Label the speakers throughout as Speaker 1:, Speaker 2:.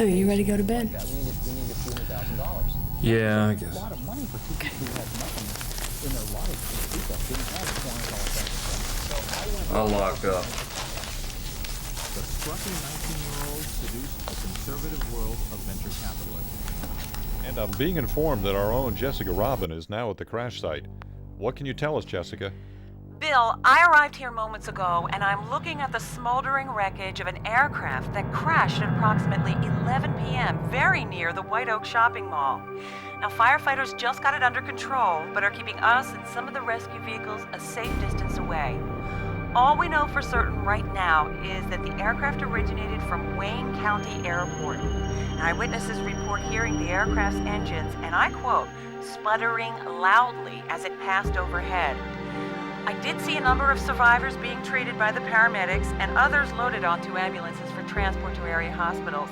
Speaker 1: Lou, you ready to go to bed?
Speaker 2: We need a few $100,000.
Speaker 3: Yeah, I guess.
Speaker 2: A lot of money for people who had nothing in their life. People didn't have $400,000. So I went.
Speaker 3: I'll lock up.
Speaker 4: The scruffy 19-year-old seduced the conservative world of venture capitalists.
Speaker 5: And I'm being informed that our own Jessica Robin is now at the crash site. What can you tell us, Jessica?
Speaker 6: Bill, I arrived here moments ago, and I'm looking at the smoldering wreckage of an aircraft that crashed at approximately 11 p.m., very near the White Oak shopping mall. Now, firefighters just got it under control, but are keeping us and some of the rescue vehicles a safe distance away. All we know for certain right now is that the aircraft originated from Wayne County Airport. And eyewitnesses report hearing the aircraft's engines, and I quote, sputtering loudly as it passed overhead. I did see a number of survivors being treated by the paramedics and others loaded onto ambulances for transport to area hospitals.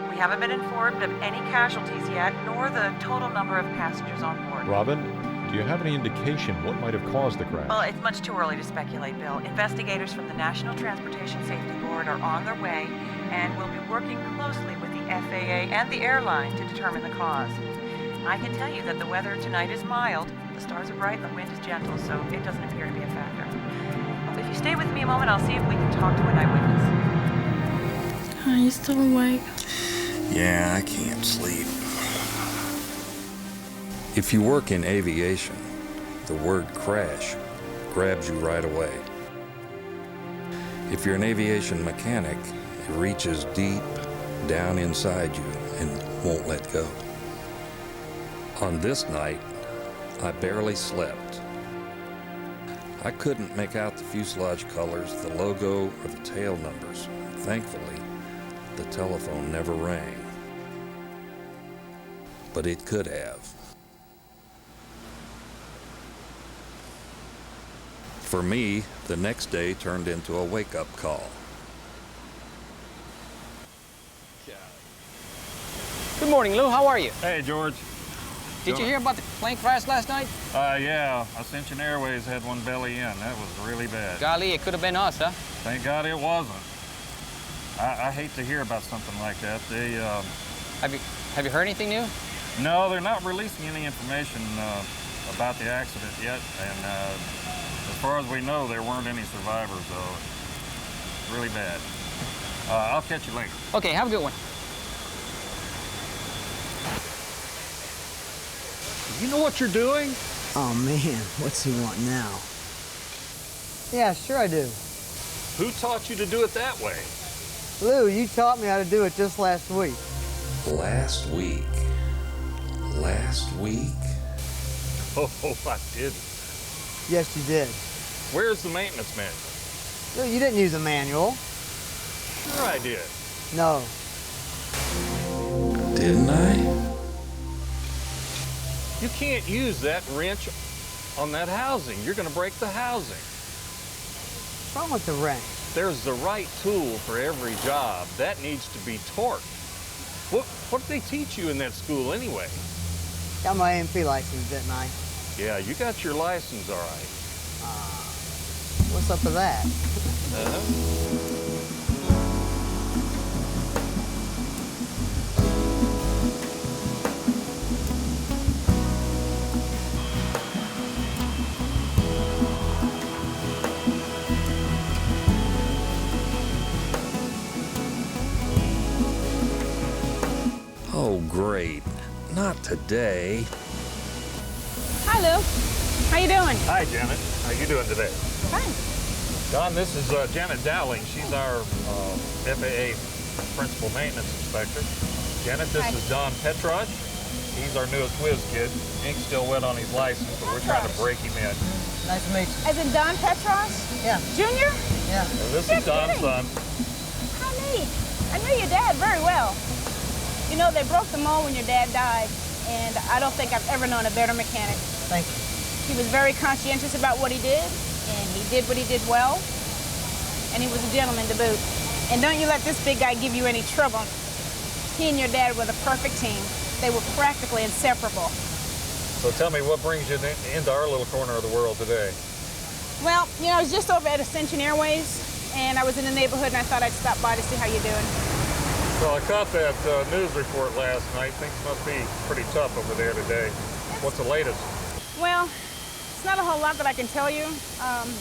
Speaker 6: We haven't been informed of any casualties yet, nor the total number of passengers on board.
Speaker 5: Robin, do you have any indication what might have caused the crash?
Speaker 6: Well, it's much too early to speculate, Bill. Investigators from the National Transportation Safety Board are on their way and will be working closely with the FAA and the airline to determine the cause. I can tell you that the weather tonight is mild, the stars are bright, and the wind is gentle, so it doesn't appear to be a factor. If you stay with me a moment, I'll see if we can talk to an eyewitness.
Speaker 1: Are you still awake?
Speaker 3: Yeah, I can't sleep. If you work in aviation, the word crash grabs you right away. If you're an aviation mechanic, it reaches deep down inside you and won't let go. On this night, I barely slept. I couldn't make out the fuselage colors, the logo, or the tail numbers. Thankfully, the telephone never rang. But it could have. For me, the next day turned into a wake-up call.
Speaker 2: Good morning, Lou. How are you?
Speaker 7: Hey, George.
Speaker 2: Did you hear about the plane crash last night?
Speaker 7: Yeah, Ascension Airways had one belly in. That was really bad.
Speaker 2: Golly, it could have been us, huh?
Speaker 7: Thank God it wasn't. I hate to hear about something like that. They,
Speaker 2: Have you heard anything new?
Speaker 7: no, they're not releasing any information about the accident yet. And as far as we know, there weren't any survivors, though. It's really bad. I'll catch you later.
Speaker 2: Okay, have a good one.
Speaker 7: You know what you're doing?
Speaker 8: Oh, man, what's he want now? Yeah, sure I do.
Speaker 7: Who taught you to do it that way?
Speaker 8: Lou, you taught me how to do it just last week.
Speaker 3: Last week. Last week?
Speaker 7: Oh, I didn't.
Speaker 8: Yes, you did.
Speaker 7: Where's the maintenance manual?
Speaker 8: Lou, you didn't use a manual.
Speaker 7: Sure I did.
Speaker 8: No.
Speaker 3: Didn't I?
Speaker 7: You can't use that wrench on that housing. You're going to break the housing.
Speaker 8: What's wrong with the wrench?
Speaker 7: There's the right tool for every job. That needs to be torqued. What did they teach you in that school anyway?
Speaker 8: Got my A&P license, didn't I?
Speaker 7: Yeah, you got your license all right.
Speaker 8: What's up with that?
Speaker 3: Oh, great. Not today.
Speaker 9: Hi, Lou. How you doing?
Speaker 7: Hi, Janet. How you doing today?
Speaker 9: Fine.
Speaker 7: Don, this is Janet Dowling. She's our FAA Principal Maintenance Inspector. Janet, this is Don Petrosh. He's our newest whiz kid. Ink's still wet on his license, but we're trying to break him in.
Speaker 8: Nice to meet you.
Speaker 9: As in Don Petros?
Speaker 8: Yeah.
Speaker 9: Junior?
Speaker 8: Yeah.
Speaker 7: This
Speaker 9: You're
Speaker 7: is Don's
Speaker 9: kidding.
Speaker 7: son.
Speaker 9: How neat. I knew your dad very well. You know, they broke the mold when your dad died, and I don't think I've ever known a better mechanic.
Speaker 8: Thank you.
Speaker 9: He was very conscientious about what he did, and he did what he did well, and he was a gentleman to boot. And don't you let this big guy give you any trouble. He and your dad were the perfect team. They were practically inseparable.
Speaker 7: So tell me, what brings you into our little corner of the world today?
Speaker 9: Well, you know, I was just over at Ascension Airways, and I was in the neighborhood, and I thought I'd stop by to see how you're doing.
Speaker 7: Well, I caught that news report last night. Things must be pretty tough over there today. What's the latest?
Speaker 9: Well, it's not a whole lot that I can tell you.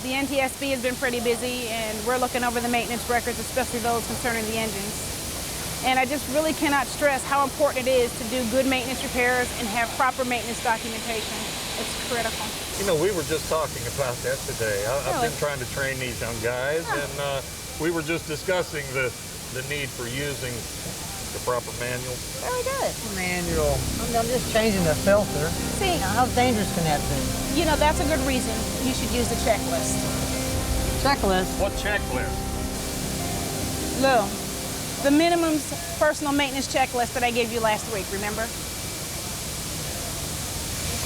Speaker 9: The NTSB has been pretty busy, and we're looking over the maintenance records, especially those concerning the engines. And I just really cannot stress how important it is to do good maintenance repairs and have proper maintenance documentation. It's critical.
Speaker 7: You know, we were just talking about that today. I've
Speaker 9: Really?
Speaker 7: been trying to train these young guys, and we were just discussing the need for using the proper manual.
Speaker 9: Very good.
Speaker 8: Manual. I'm just changing the filter.
Speaker 9: See,
Speaker 8: How dangerous can that be?
Speaker 9: you know, that's a good reason you should use the checklist.
Speaker 8: Checklist.
Speaker 7: What checklist?
Speaker 9: Lou, the minimum's personal maintenance checklist that I gave you last week, remember?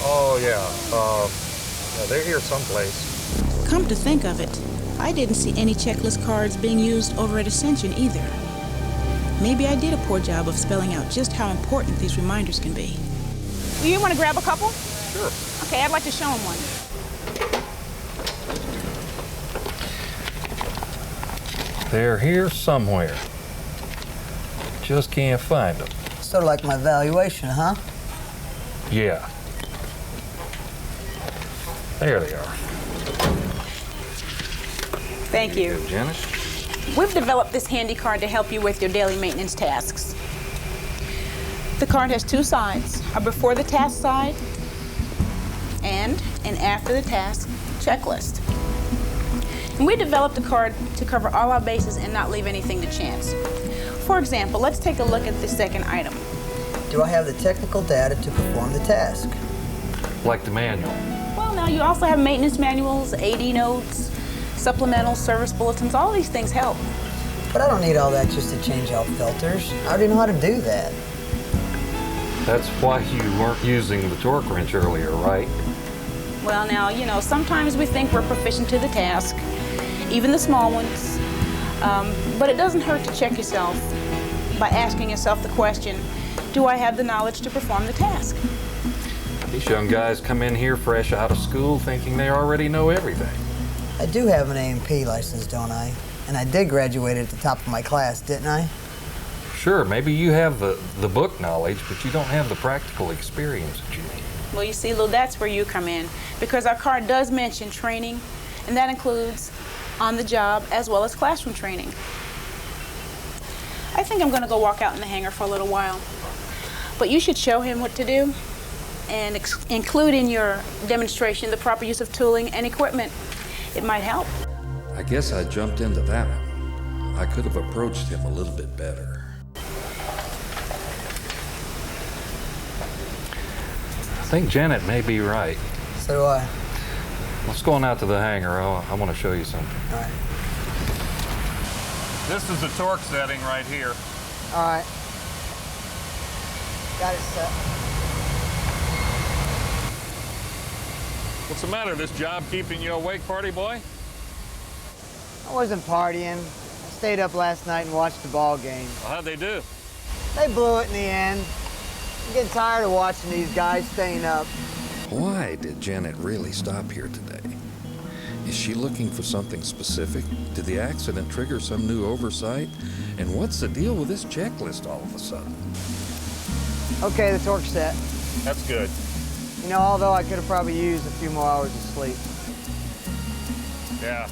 Speaker 7: Oh, yeah, they're here someplace.
Speaker 10: Come to think of it, I didn't see any checklist cards being used over at Ascension either. Maybe I did a poor job of spelling out just how important these reminders can be.
Speaker 9: Do you want to grab a couple?
Speaker 7: Sure.
Speaker 9: Okay, I'd like to show him one.
Speaker 3: They're here somewhere. Just can't find them.
Speaker 8: Sort of like my valuation, huh?
Speaker 3: Yeah. There they are.
Speaker 9: Thank you.
Speaker 3: Good, Janice.
Speaker 9: We've developed this handy card to help you with your daily maintenance tasks. The card has two sides, a before the task side and an after the task checklist. And we developed the card to cover all our bases and not leave anything to chance. For example, let's take a look at the second item.
Speaker 8: Do I have the technical data to perform the task?
Speaker 3: Like the manual.
Speaker 9: Well, now you also have maintenance manuals, AD notes, supplemental service bulletins. All these things help.
Speaker 8: But I don't need all that just to change out filters. I already know how to do that.
Speaker 3: That's why you weren't using the torque wrench earlier, right?
Speaker 9: Well, now, you know, sometimes we think we're proficient to the task, even the small ones. But it doesn't hurt to check yourself by asking yourself the question, do I have the knowledge to perform the task?
Speaker 3: These young guys come in here fresh out of school thinking they already know everything.
Speaker 8: I do have an A&P license, don't I? And I did graduate at the top of my class, didn't I?
Speaker 3: Sure, maybe you have the book knowledge, but you don't have the practical experience that you need.
Speaker 9: Well, you see, Lou, that's where you come in, because our card does mention training, and that includes on the job as well as classroom training. I think I'm going to go walk out in the hangar for a little while. But you should show him what to do and include in your demonstration the proper use of tooling and equipment. It might help.
Speaker 3: I guess I jumped into that one. I could have approached him a little bit better. I think Janet may be right.
Speaker 8: So do I.
Speaker 3: Let's go on out to the hangar. I want to show you something.
Speaker 8: All right.
Speaker 7: This is the torque setting right here.
Speaker 8: All right. Got it set.
Speaker 7: What's the matter? This job keeping you awake, party boy?
Speaker 8: I wasn't partying. I stayed up last night and watched the ball game.
Speaker 7: Well, how'd they do?
Speaker 8: They blew it in the end. I'm getting tired of watching these guys staying up.
Speaker 3: Why did Janet really stop here today? Is she looking for something specific? Did the accident trigger some new oversight? And what's the deal with this checklist all of a sudden?
Speaker 8: Okay, the torque's set.
Speaker 7: That's good.
Speaker 8: You know, although I could have probably used a few more hours of sleep.
Speaker 7: Yeah.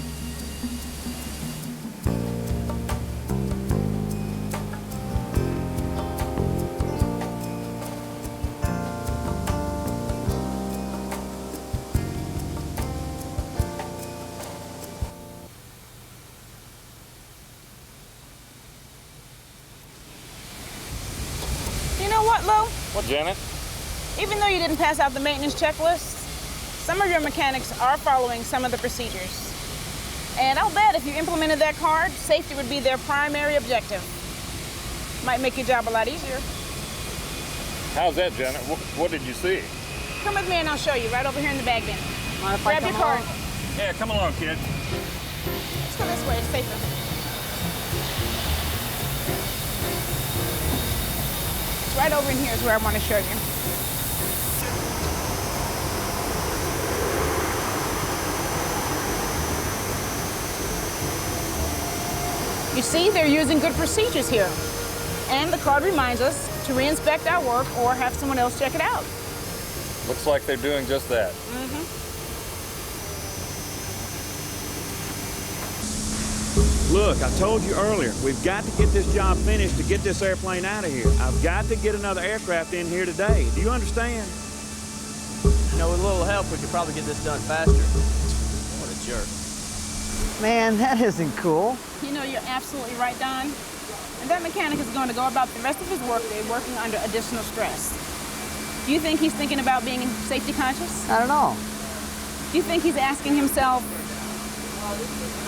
Speaker 9: You know what, Lou?
Speaker 7: What, Janet?
Speaker 9: Even though you didn't pass out the maintenance checklist, some of your mechanics are following some of the procedures. And I'll bet if you implemented that card, safety would be their primary objective. Might make your job a lot easier.
Speaker 7: How's that, Janet? What did you see?
Speaker 9: Come with me and I'll show you, right over here in the bag bin.
Speaker 8: Mind if I
Speaker 9: Grab your
Speaker 8: come
Speaker 9: card.
Speaker 8: along?
Speaker 7: Yeah, come along, kid.
Speaker 9: Let's go this way, it's safer. It's right over in here is where I want to show you. You see, they're using good procedures here. And the card reminds us to re-inspect our work or have someone else check it out.
Speaker 7: Looks like they're doing just that.
Speaker 11: Look, I told you earlier, we've got to get this job finished to get this airplane out of here. I've got to get another aircraft in here today. Do you understand?
Speaker 12: You know, with a little help, we could probably get this done faster. What a jerk.
Speaker 8: Man, that isn't cool.
Speaker 9: You know, you're absolutely right, Don. And that mechanic is going to go about the rest of his workday working under additional stress. Do you think he's thinking about being safety conscious?
Speaker 8: I don't know.
Speaker 9: Do you think he's asking himself,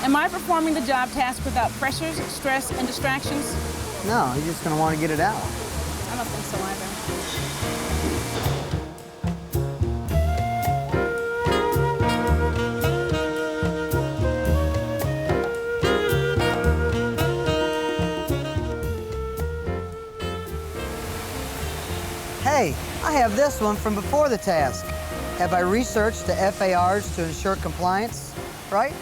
Speaker 9: am I performing the job task without pressures, stress, and distractions?
Speaker 8: No, he's just going to want to get it out.
Speaker 9: I don't think so either.
Speaker 8: Hey, I have this one from before the task. Have I researched the FARs to ensure compliance, right?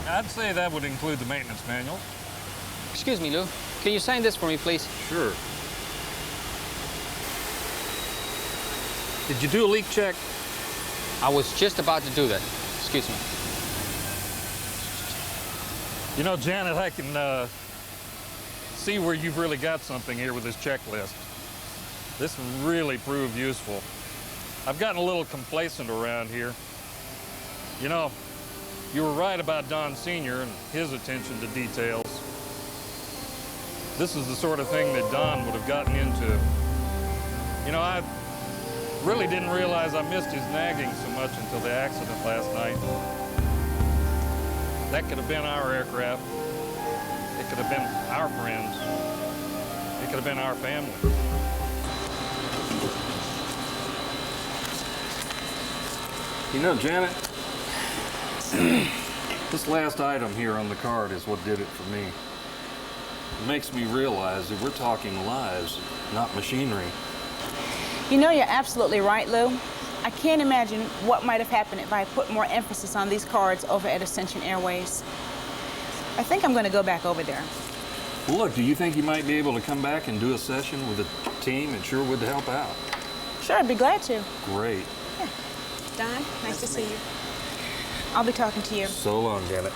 Speaker 7: I'd say that would include the maintenance manual.
Speaker 12: Excuse me, Lou. Can you sign this for me, please?
Speaker 7: Sure. Did you do a leak check?
Speaker 12: I was just about to do that. Excuse me.
Speaker 7: You know, Janet, I can see where you've really got something here with this checklist. This really proved useful. I've gotten a little complacent around here. You know, you were right about Don Sr. and his attention to details. This is the sort of thing that Don would have gotten into. You know, I really didn't realize I missed his nagging so much until the accident last night. That could have been our aircraft. It could have been our friends. It could have been our family. You know, Janet, this last item here on the card is what did it for me. It makes me realize that we're talking lives, not machinery.
Speaker 9: You know, you're absolutely right, Lou. I can't imagine what might have happened if I put more emphasis on these cards over at Ascension Airways. I think I'm going to go back over there.
Speaker 3: Well, look, do you think you might be able to come back and do a session with the team at Sherwood to help out?
Speaker 9: Sure, I'd be glad to.
Speaker 3: Great.
Speaker 9: Yeah. Don, nice to see you. I'll be talking to you.
Speaker 3: So long, Janet.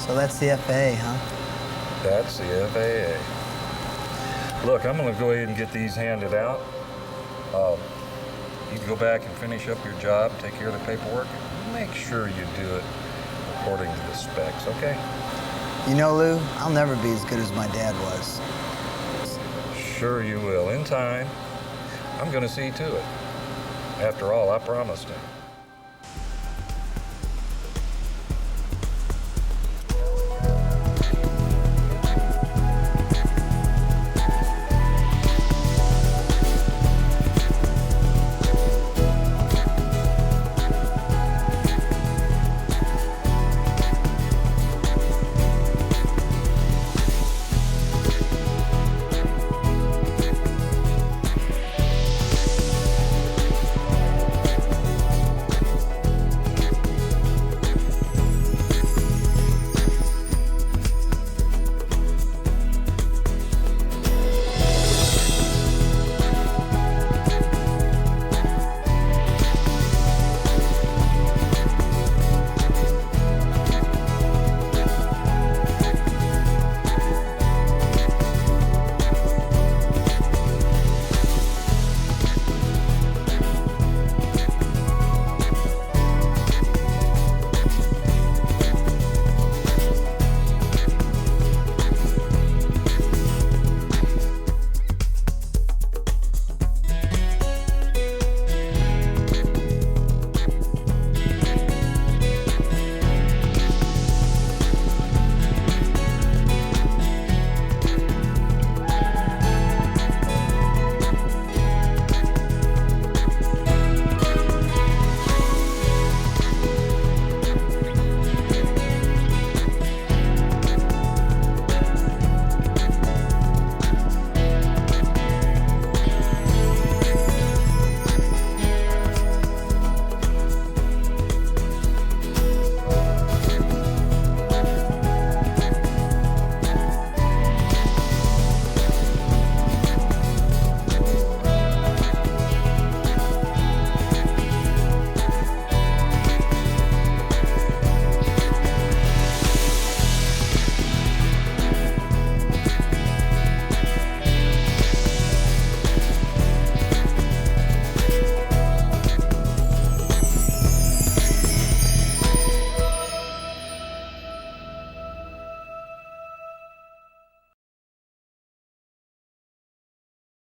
Speaker 8: So that's the FAA, huh?
Speaker 3: That's the FAA. Look, I'm going to go ahead and get these handed out. You can go back and finish up your job, take care of the paperwork. Make sure you do it according to the specs, okay?
Speaker 8: You know, Lou, I'll never be as good as my dad was.
Speaker 3: Sure you will. In time, I'm going to see to it. After all, I promised him.